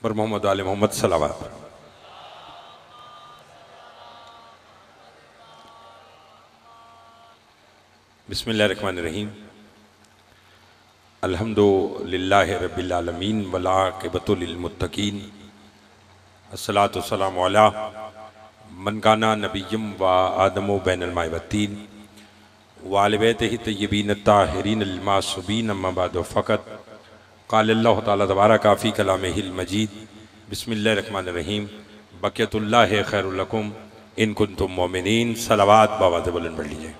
बर मोहम्मद आले मोहम्मद सलावत। बिस्मिल्लाहिर्रहमानिर्रहीम। अल्हम्दुलिल्लाहि रब्बिल आलमीन वल आक़िबतु लिल मुत्तक़ीन। अस्सलातु वस्सलामु अला मन काना नबिय्यम व आदमु बैनल माइ वत्तीन व आलि बैतिही तय्यबीन अत्ताहिरीन अल मासूमीन अम्मा बअद फ़क़त क़ाल अल्लाहु तआला तबारक फ़ी कलामिहिल मजीद। बिस्मिल्लाहिर्रहमानिर्रहीम। बक़ियतुल्लाहि खैरुल लकुम इन कुन्तुम मोमिनीन। सलावत बावाज़ बुलंद पढ़ लीजिए।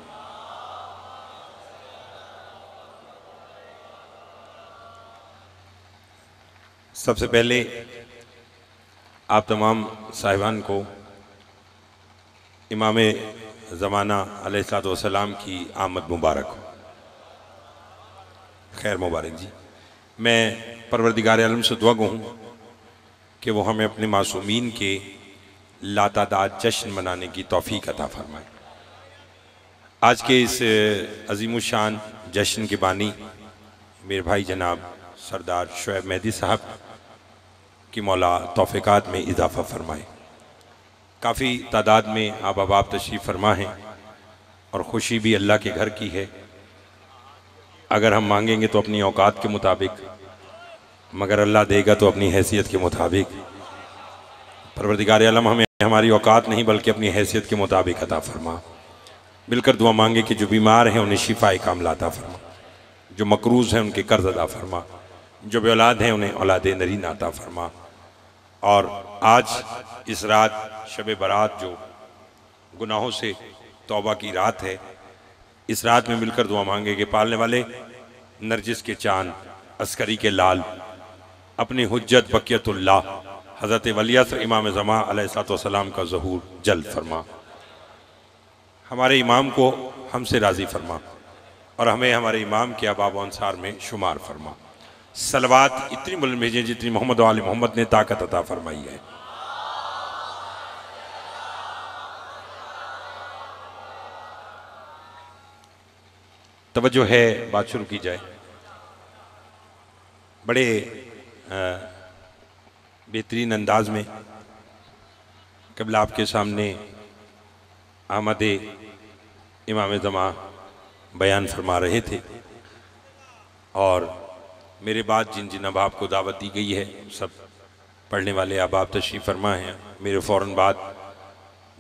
सबसे पहले आप तमाम साहिबान को इमाम ज़माना अलैहिस्सलाम की आमद मुबारक हो। खैर मुबारक जी। मैं परवरदिगार आलम से दुआ गो हूँ कि वो हमें अपने मासूमीन के लातादाद जश्न मनाने की तौफीक अता फरमाए। आज के इस अज़ीमुशान जश्न के बानी मेरे भाई जनाब सरदार शुएब मेहदी साहब की मौला तौफ़ीक़ात में इजाफ़ा फरमाए। काफ़ी तादाद में आप अहबाब तशरीफ़ फरमा हैं और ख़ुशी भी अल्लाह के घर की है। अगर हम मांगेंगे तो अपनी औकात के मुताबिक, मगर अल्लाह देगा तो अपनी हैसियत के मुताबिक। परवरदिगार आलम हमें हमारी औकात नहीं बल्कि अपनी हैसियत के मुताबिक अता फरमा। मिलकर दुआ मांगे कि जो बीमार हैं उन्हें शिफाए कामिला अता फरमा, जो मकरूज़ हैं उनके कर्ज अता फरमा, जो बे औलाद हैं उन्हें औलाद नरीन अता फरमा। और आज इस रात शब बारात जो गुनाहों से तौबा की रात है, इस रात में मिलकर दुआ मांगे कि पालने वाले नरजिस के चांद अस्करी के लाल अपनी हुज्जत बक़ियतुल्लाह हज़रत वलियत इमाम ज़मा अलैहिस्सलाम का ज़हूर जल्द फरमा। हमारे इमाम को हमसे राज़ी फरमा और हमें हमारे इमाम के अहबाब व अंसार में शुमार फरमा। सलवात इतनी बुलंद भेजें जितनी मोहम्मद वाले मोहम्मद ने ताकत अता फरमाई है। तवज्जो है, बात शुरू की जाए। बड़े बेहतरीन अंदाज में कबल आपके सामने आमद इमाम ज़मा बयान फरमा रहे थे और मेरे बाद जिन जिन अहबाब को दावत दी गई है सब पढ़ने वाले अहबाब तशरीफ़ फरमा हैं। मेरे फ़ौरन बाद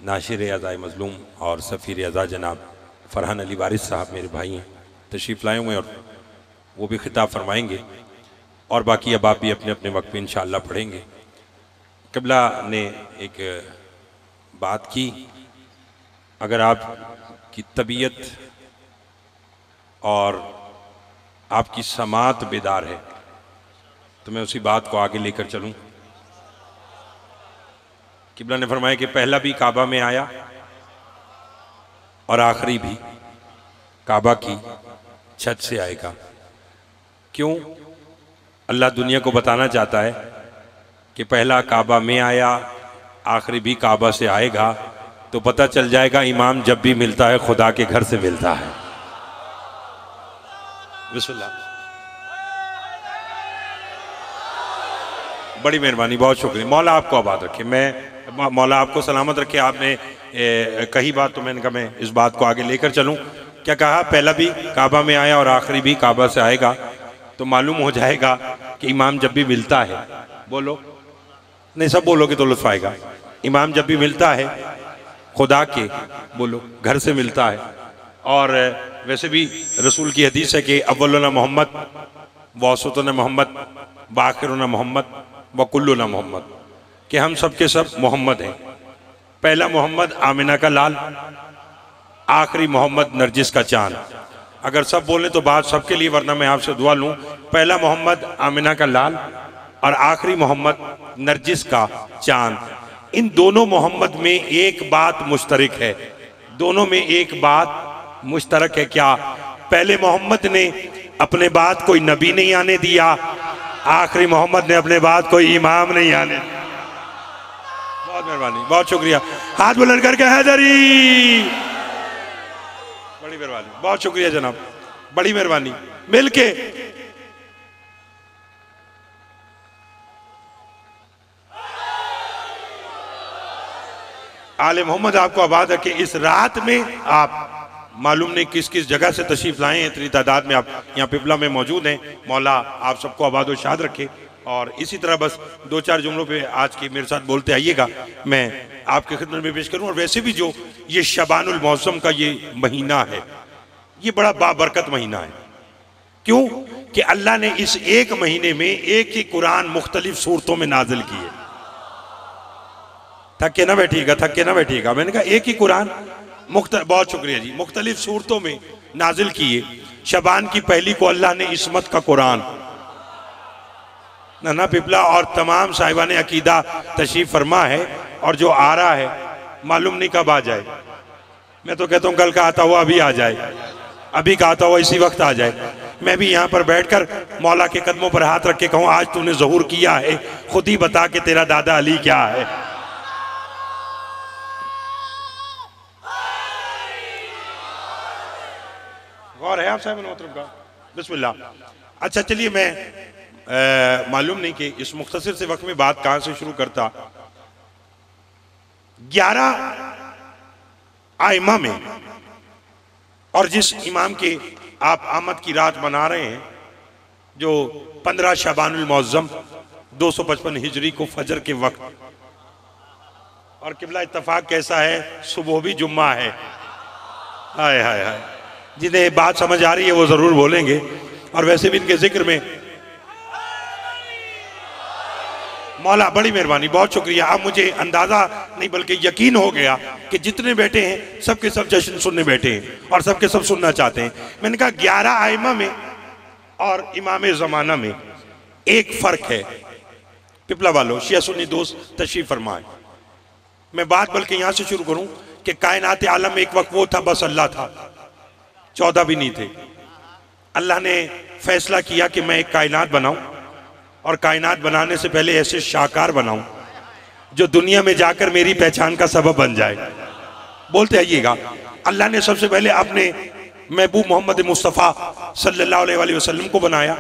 नाशिर अज़ाए मज़लूम और सफ़ीर अज़ा जनाब फ़रहान अली वारिस साहब मेरे भाई हैं, तशरीफ़ लाए हुए और वो भी खिताब फरमाएंगे और बाकी अहबाब भी अपने अपने वक्त में इंशाअल्लाह पढ़ेंगे। क़िबला ने एक बात की, अगर आपकी तबीयत और आपकी समात बेदार है तो मैं उसी बात को आगे लेकर चलूं। क़िबला ने फरमाया कि पहला भी काबा में आया और आखिरी भी काबा की छत से आएगा। क्यों? अल्लाह दुनिया को बताना चाहता है कि पहला काबा में आया, आखिरी भी काबा से आएगा, तो पता चल जाएगा इमाम जब भी मिलता है खुदा के घर से मिलता है। बिस्मिल्लाह। बड़ी मेहरबानी, बहुत शुक्रिया। मौला आपको आबाद रखे, मैं मौला आपको सलामत रखे। आपने कही बात तो मैंने कहा मैं इस बात को आगे लेकर चलूं। क्या कहा? पहला भी काबा में आया और आखिरी भी काबा से आएगा, तो मालूम हो जाएगा कि इमाम जब भी मिलता है, बोलो नहीं सब बोलोगे तो लुत्फ आएगा। इमाम जब भी मिलता है खुदा के, बोलो, घर से मिलता है। और वैसे भी रसूल की हदीस है कि अव्वलुना मोहम्मद वौसतुना मोहम्मद बाखिरुना मोहम्मद व कुल्लुना मोहम्मद, कि हम सब के सब मोहम्मद हैं। पहला मोहम्मद आमिना का लाल, आखिरी मोहम्मद नरजिस का चांद। अगर सब बोले तो बात सबके लिए, वरना मैं आपसे दुआ लूं। पहला मोहम्मद आमिना का लाल और आखिरी मोहम्मद नरजिस का चांद। इन दोनों मोहम्मद में एक बात मुश्तरक है, दोनों में एक बात मुश्तरक है। क्या? पहले मोहम्मद ने अपने बाद कोई नबी नहीं आने दिया, आखिरी मोहम्मद ने अपने बाद कोई इमाम नहीं आने दिया। बहुत मेहरबानी, बहुत शुक्रिया। हाथ बुलंद करके हैदरी। बड़ी मेहरबानी, बहुत शुक्रिया जनाब, बड़ी मेहरबानी। मिलके आले मोहम्मद आपको आबाद रखे। इस रात में आप मालूम नहीं किस किस जगह से तशरीफ लाए हैं, इतनी तादाद में आप यहाँ पिपला में मौजूद हैं। मौला आप सबको आबाद व शाद रखे। और इसी तरह बस दो चार जुमलों पे आज के मेरे साथ बोलते आइएगा, मैं आपके खिदमत में पेश करूँ। और वैसे भी जो ये शबानुल मौसम का ये महीना है, ये बड़ा बाबरकत महीना है। क्यों कि अल्लाह ने इस एक महीने में एक ही कुरान मुख्तलिफ सूरतों में नाजिल की है। थक के ना बैठिएगा, थक के ना बैठिएगा। मैंने कहा एक ही कुरान बहुत शुक्रिया जी, मुख्तलिफ सूरतों में नाजिल किए। शबान की पहली को अल्लाह ने इस्मत का कुरान, ना पिपला और तमाम साहिबान अकीदा तशरीफ फरमा है। और जो आ रहा है मालूम नहीं कब आ जाए। मैं तो कहता हूँ कल का आता हुआ अभी आ जाए, अभी का आता हुआ इसी वक्त आ जाए। मैं भी यहाँ पर बैठकर मौला के कदमों पर हाथ रख के कहूँ आज तूने ज़हूर किया है, खुद ही बता के तेरा दादा अली क्या है। गौर है आप साहब मोहतरम का? बिस्मिल्लाह। अच्छा चलिए, मैं मालूम नहीं कि इस मुख्तसर से वक्त में बात कहां से शुरू करता। 11 आइमा में और जिस इमाम के आप आमद की रात मना रहे हैं, जो 15 शबानुल मुअज़्ज़म 255 हिजरी को फजर के वक्त, और किबला इत्तफाक कैसा है, सुबह भी जुम्मा है। हाय हाय हाय, जिन्हें बात समझ आ रही है वो जरूर बोलेंगे। और वैसे भी इनके जिक्र में मौला बड़ी मेहरबानी, बहुत शुक्रिया। अब मुझे अंदाजा नहीं बल्कि यकीन हो गया कि जितने बैठे हैं सबके सब जश्न सुनने बैठे हैं और सबके सब सुनना चाहते हैं। मैंने कहा 11 आइमा में और इमाम ज़माना में एक फर्क है। पिपला वालों, शिया सुन्नी दोस्त तशरीफ फरमाए। मैं बात बल्कि यहां से शुरू करूं कि कायनात आलम एक वक्त वो था, बस अल्लाह था, 14 भी नहीं थे। अल्लाह ने फैसला किया कि मैं एक कायनात बनाऊं, और कायनात बनाने से पहले ऐसे शाहकार बनाऊं जो दुनिया में जाकर मेरी पहचान का सबब बन जाए। बोलते आइएगा। अल्लाह ने सबसे पहले अपने महबूब मोहम्मद मुस्तफ़ा सल्लल्लाहु अलैहि वसल्लम को बनाया।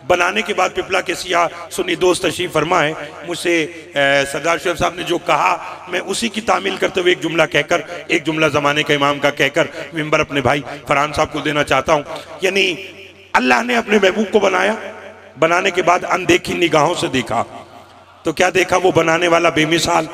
बनाने के बाद पिपला के सिया सुन्नी दोस्त तशरीफ फरमाए। मुझसे सरदार शेख साहब ने जो कहा, मैं उसी की तामील करते हुए एक जुमला कहकर, एक जुमला ज़माने का इमाम का कहकर मिंबर अपने भाई फरहान साहब को देना चाहता हूँ। यानी अल्लाह ने अपने महबूब को बनाया, बनाने के बाद अनदेखी निगाहों से देखा। तो क्या देखा? वो बनाने वाला बेमिसाल,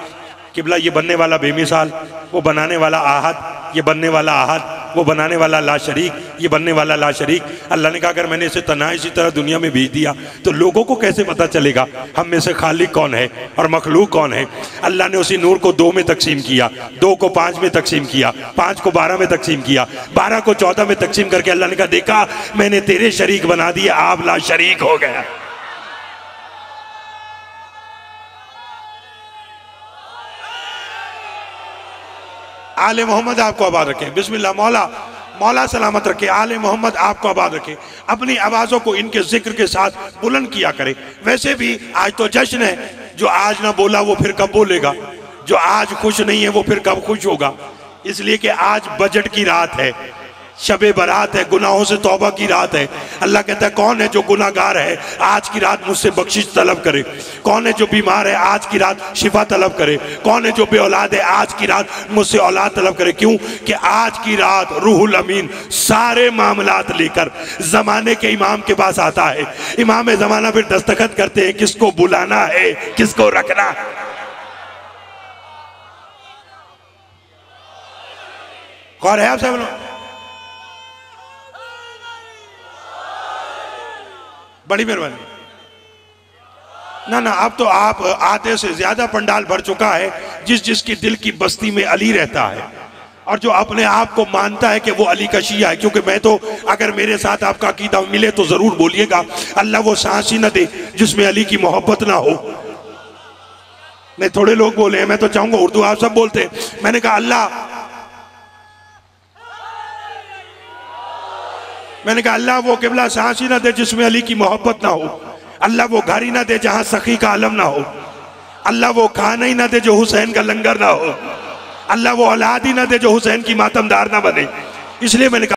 किबला ये बनने वाला बेमिसाल, वो बनाने वाला आहद, ये बनने वाला आहद, वो बनाने वाला ला शरीक, ये बनने वाला ला शरीक। अल्लाह ने कहा अगर मैंने इसे तन्हा इसी तरह दुनिया में भेज दिया तो लोगों को कैसे पता चलेगा हम में से खालिक कौन है और मखलूक कौन है। अल्लाह ने उसी नूर को 2 में तकसीम किया, 2 को 5 में तकसीम किया, 5 को 12 में तकसीम किया, 12 को 14 में तकसीम करके अल्लाह ने कहा देखा मैंने तेरे शरीक बना दिए, आप ला शरीक हो गया। आले मोहम्मद आपको आबाद रखे। बिस्मिल्लाह। मौला सलामत रखे। आले मोहम्मद आपको आबाद रखे। अपनी आवाज़ों को इनके जिक्र के साथ बुलंद किया करे। वैसे भी आज तो जश्न है, जो आज ना बोला वो फिर कब बोलेगा, जो आज खुश नहीं है वो फिर कब खुश होगा। इसलिए कि आज बजट की रात है, शबे बारात है, गुनाहों से तौबा की रात है। अल्लाह कहता है कौन है जो गुनाहगार है आज की रात मुझसे बख्शिश तलब करे, कौन है जो बीमार है आज की रात शिफा तलब करे, कौन है जो बे औलाद है आज की रात मुझसे औलाद तलब करे। क्यों कि आज की रात रूहुल अमीन सारे मामलात लेकर जमाने के इमाम के पास आता है। इमाम जमाना फिर दस्तखत करते हैं किसको बुलाना है किसको रखना है। कौन है आप सब? बड़ी मेहरबानी। ना अब तो आप आधे से ज्यादा पंडाल भर चुका है। जिसकी दिल की बस्ती में अली रहता है और जो अपने आप को मानता है कि वो अली का शिया है। क्योंकि मैं तो, अगर मेरे साथ आपका अकीदा मिले तो जरूर बोलिएगा, अल्लाह वो सांस ही न दे जिसमें अली की मोहब्बत ना हो। नहीं, थोड़े लोग बोले हैं, मैं तो चाहूंगा उर्दू आप सब बोलते हैं। मैंने कहा अल्लाह वो किबला सांस ही ना दे जिसमें अली की मोहब्बत ना हो। अल्लाह वो घर ही ना दे जहां सखी का आलम ना हो। अल्लाह वो खाना ही ना दे जो हुसैन का लंगर ना हो। अल्लाह वो औलाद ही ना दे जो हुसैन की मातमदार ना बने। इसलिए मैंने कहा